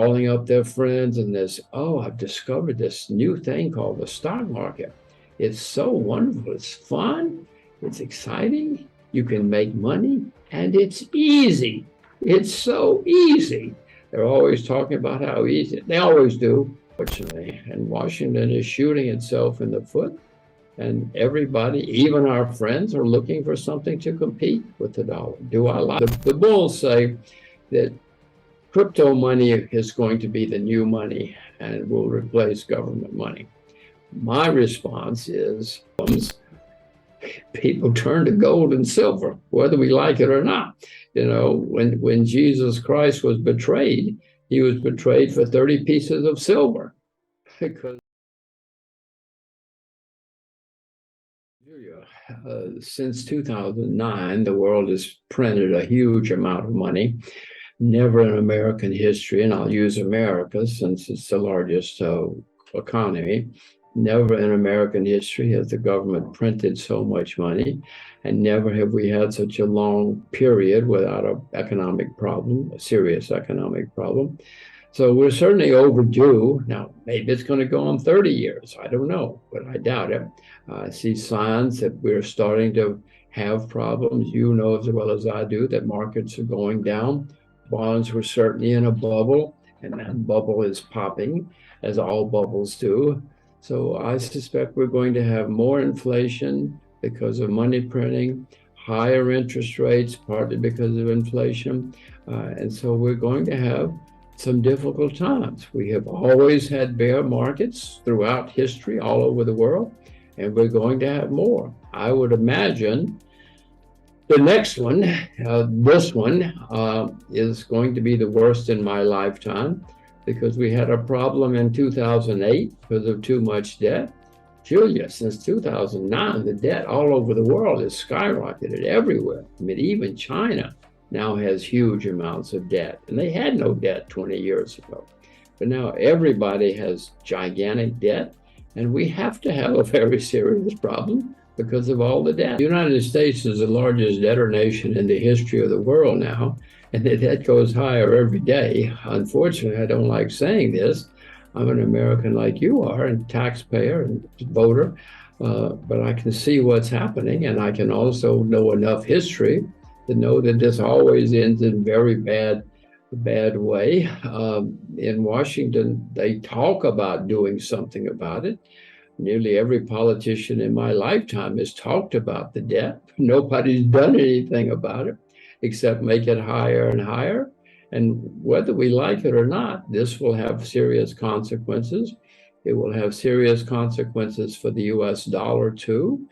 calling up their friends and this, oh, I've discovered this new thing called the stock market. It's so wonderful. It's fun. It's exciting. You can make money and it's easy. It's so easy. They're always talking about how easy. They always do, fortunately. And Washington is shooting itself in the foot. And everybody, even our friends, are looking for something to compete with the dollar. Do I like the bulls say that crypto money is going to be the new money and will replace government money? My response is people turn to gold and silver, whether we like it or not. You know, when Jesus Christ was betrayed, he was betrayed for 30 pieces of silver. Because since 2009, the world has printed a huge amount of money. Never in American history, and I'll use America since it's the largest economy, never in American history has the government printed so much money, and never have we had such a long period without an economic problem, a serious economic problem. So we're certainly overdue. Now, maybe it's going to go on 30 years. I don't know, but I doubt it. I see signs that we're starting to have problems. You know as well as I do that markets are going down. Bonds were certainly in a bubble, and that bubble is popping, as all bubbles do. So I suspect we're going to have more inflation because of money printing, higher interest rates, partly because of inflation. And so we're going to have some difficult times. We have always had bear markets throughout history all over the world, and we're going to have more. I would imagine the next one, this one, is going to be the worst in my lifetime because we had a problem in 2008 because of too much debt. Julia, since 2009, the debt all over the world has skyrocketed everywhere. I mean, even China now has huge amounts of debt, and they had no debt 20 years ago. But now everybody has gigantic debt, and we have to have a very serious problem because of all the debt. The United States is the largest debtor nation in the history of the world now, and the debt goes higher every day. Unfortunately, I don't like saying this. I'm an American like you are, and taxpayer and voter, but I can see what's happening, and I can also know enough history to know that this always ends in very bad way. In Washington, they talk about doing something about it. Nearly every politician in my lifetime has talked about the debt. Nobody's done anything about it except make it higher and higher. And whether we like it or not, this will have serious consequences. It will have serious consequences for the US dollar too.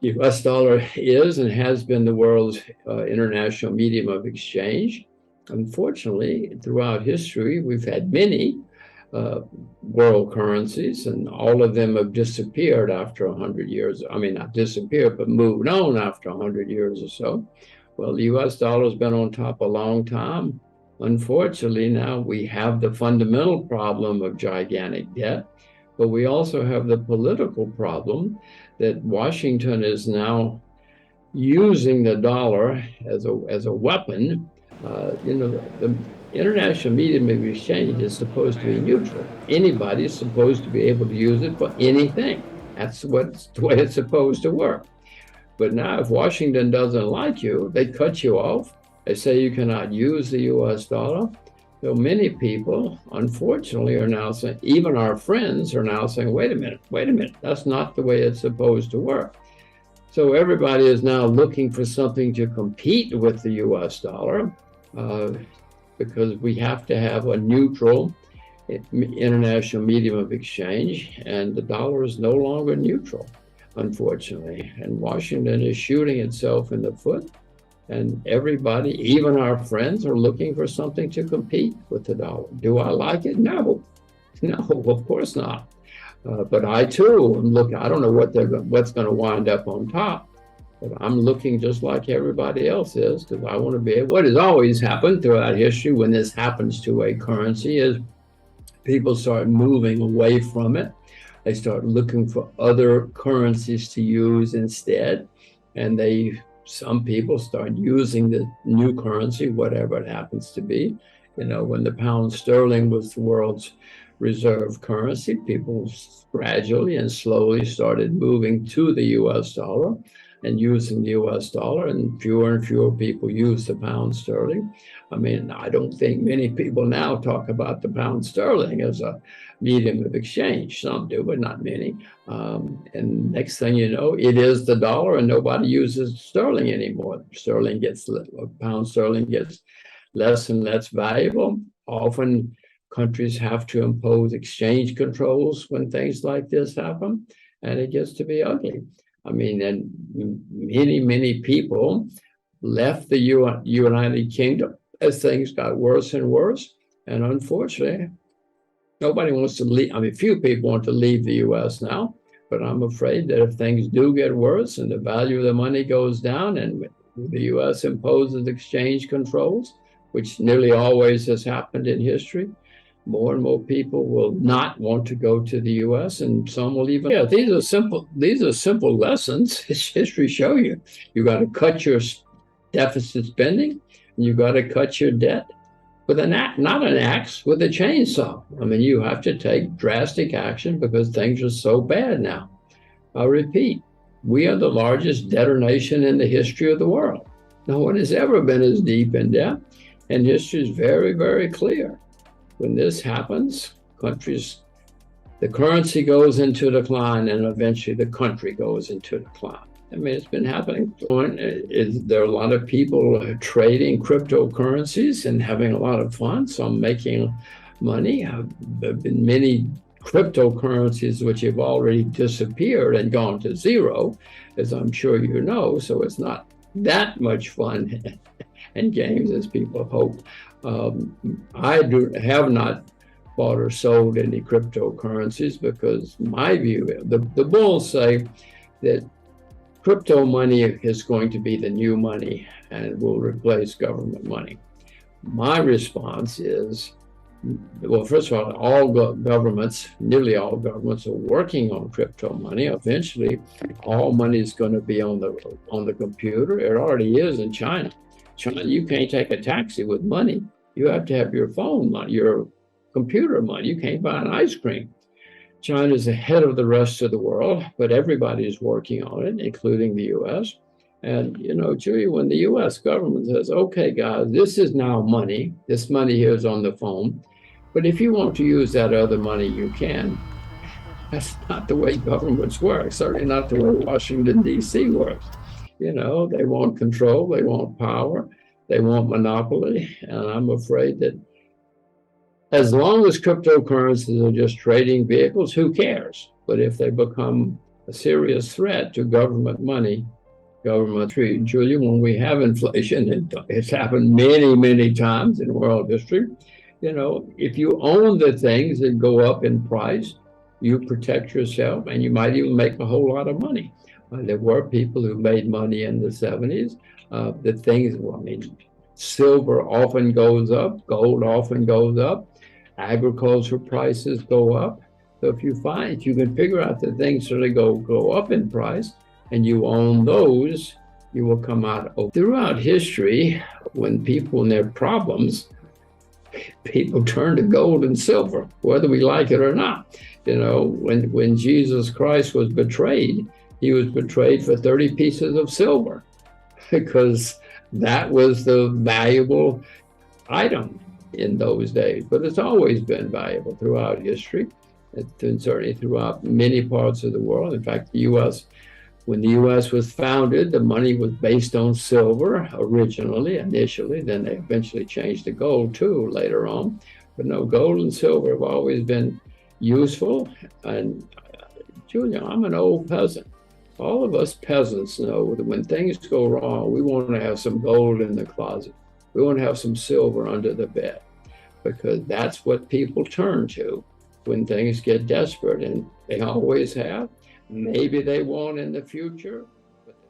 The US dollar is and has been the world's international medium of exchange. Unfortunately, throughout history, we've had many world currencies, and all of them have disappeared after 100 years. I mean, not disappeared, but moved on after 100 years or so. Well, the US dollar has been on top a long time. Unfortunately, now we have the fundamental problem of gigantic debt, but we also have the political problem that Washington is now using the dollar as a weapon. The international medium of exchange is supposed to be neutral. Anybody is supposed to be able to use it for anything. That's the way it's supposed to work. But now if Washington doesn't like you, they cut you off. They say you cannot use the US dollar. So many people, unfortunately, are now saying, even our friends are now saying, wait a minute, that's not the way it's supposed to work. So everybody is now looking for something to compete with the US dollar because we have to have a neutral international medium of exchange, and the dollar is no longer neutral, unfortunately. And Washington is shooting itself in the foot. And everybody, even our friends, are looking for something to compete with the dollar. Do I like it? No, of course not. But I too am looking. I don't know what's going to wind up on top, but I'm looking just like everybody else is because I want to be able. What has always happened throughout history when this happens to a currency is people start moving away from it. They start looking for other currencies to use instead, and some people start using the new currency, whatever it happens to be, When the pound sterling was the world's reserve currency, people gradually and slowly started moving to the US dollar and using the US dollar, and fewer people use the pound sterling. I mean, I don't think many people now talk about the pound sterling as a medium of exchange. Some do, but not many. And next thing you know, it is the dollar, and nobody uses sterling anymore. Pound sterling gets less and less valuable. Often countries have to impose exchange controls when things like this happen, and it gets to be ugly. I mean, and many people left the United Kingdom as things got worse and worse. And unfortunately, nobody wants to leave. I mean, few people want to leave the US now, but I'm afraid that if things do get worse and the value of the money goes down and the US imposes exchange controls, which nearly always has happened in history, more and more people will not want to go to the US, and some will even. Yeah, these are simple lessons. History show you. You got to cut your deficit spending, and you got to cut your debt with not an axe, with a chainsaw. I mean, you have to take drastic action because things are so bad now. I'll repeat, we are the largest debtor nation in the history of the world. No one has ever been as deep in debt, and history is very, very clear. When this happens, the currency goes into decline, and eventually the country goes into decline. I mean, it's been happening. There are a lot of people trading cryptocurrencies and having a lot of fun, some making money. There have been many cryptocurrencies which have already disappeared and gone to zero, as I'm sure you know, so it's not that much fun and games as people hope. I have not bought or sold any cryptocurrencies because my view, the bulls say that crypto money is going to be the new money and will replace government money. My response is, well, first of all governments, nearly all governments are working on crypto money. Eventually, all money is going to be on the computer. It already is in China. China, you can't take a taxi with money. You have to have your phone money, your computer money. You can't buy an ice cream. China is ahead of the rest of the world, but everybody is working on it, including the U.S. And, Julia, when the U.S. government says, okay, guys, this is now money. This money here is on the phone. But if you want to use that other money, you can. That's not the way governments work, certainly not the way Washington, D.C. works. They want control, they want power, they want monopoly. And I'm afraid that as long as cryptocurrencies are just trading vehicles, who cares? But if they become a serious threat to government money, Julia, when we have inflation, it's happened many, many times in world history. If you own the things that go up in price, you protect yourself and you might even make a whole lot of money. There were people who made money in the 70s. Silver often goes up, gold often goes up, agriculture prices go up. So if you can figure out the things that go up in price and you own those, you will come out. Throughout history, when people and their problems, people turn to gold and silver, whether we like it or not. When Jesus Christ was betrayed, he was betrayed for 30 pieces of silver because that was the valuable item in those days. But it's always been valuable throughout history, and certainly throughout many parts of the world. In fact, when the U.S. was founded, the money was based on silver initially, then they eventually changed to gold too later on. But no, gold and silver have always been useful. And Julia, I'm an old peasant. All of us peasants know that when things go wrong, we want to have some gold in the closet. We want to have some silver under the bed, because that's what people turn to when things get desperate, and they always have. Maybe they won't in the future.